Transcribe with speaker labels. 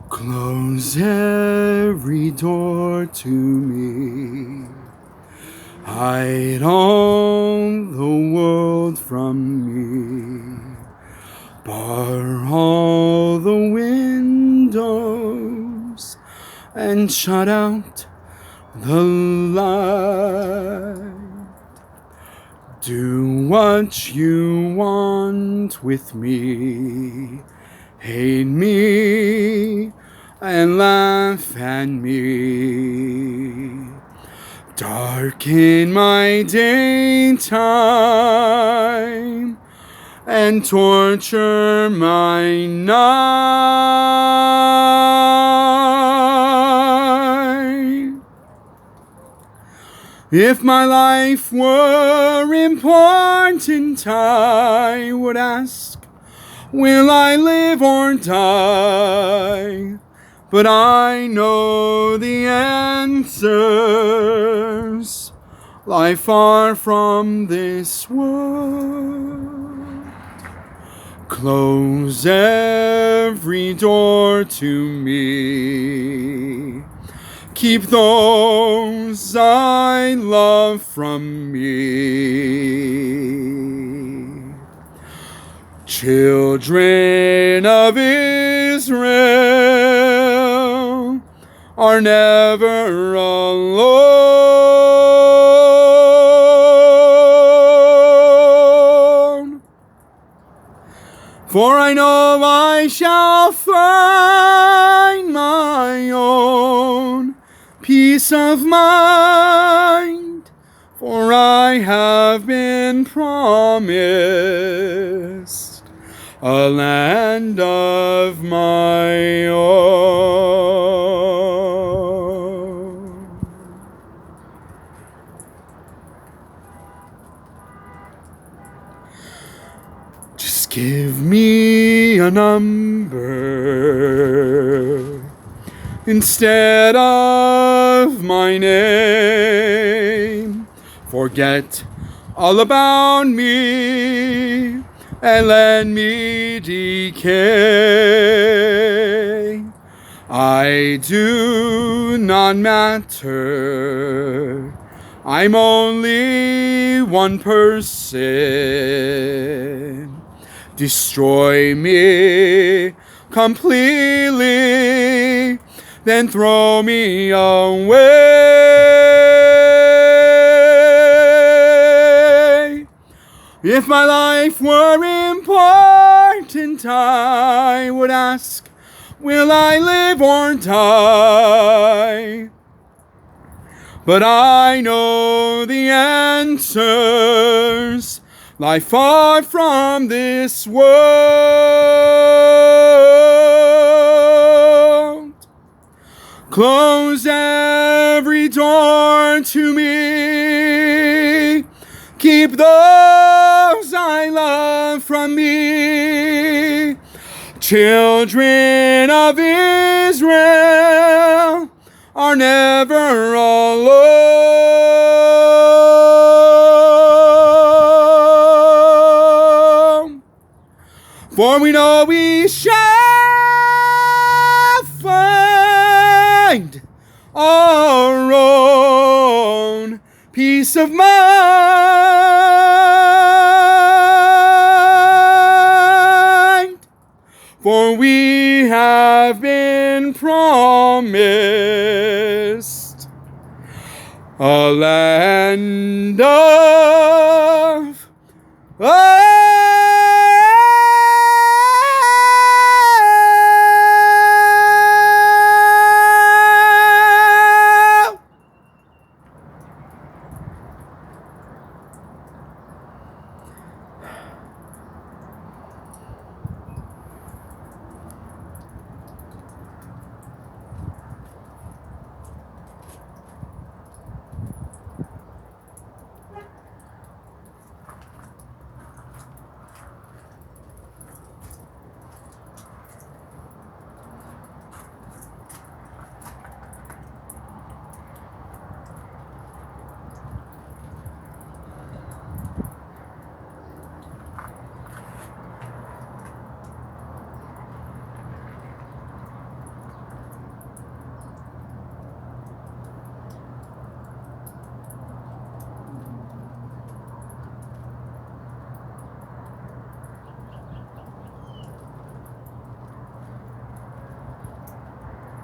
Speaker 1: Close every door to me. Hide all the world from me. Bar all the windows and shut out the light. Do what you want with me. Hate me and laugh at me. Darken my daytime and torture my night. If my life were important, I would ask, will I live or die? But I know the answers lie far from this world. Close every door to me. Keep those I love from me. Children of Israel are never alone. For I know I shall find my own peace of mind, for I have been promised a land of my own. Just give me a number instead of my name. Forget all about me and let me decay. I do not matter. I'm only one person. Destroy me completely, then throw me away. If my life were important, I would ask, will I live or die? But I know the answers lie far from this world. Close every door to me. Keep those I love from me. Children of Israel are never alone. For we know we shall find our own peace of mind. For we have been promised a land of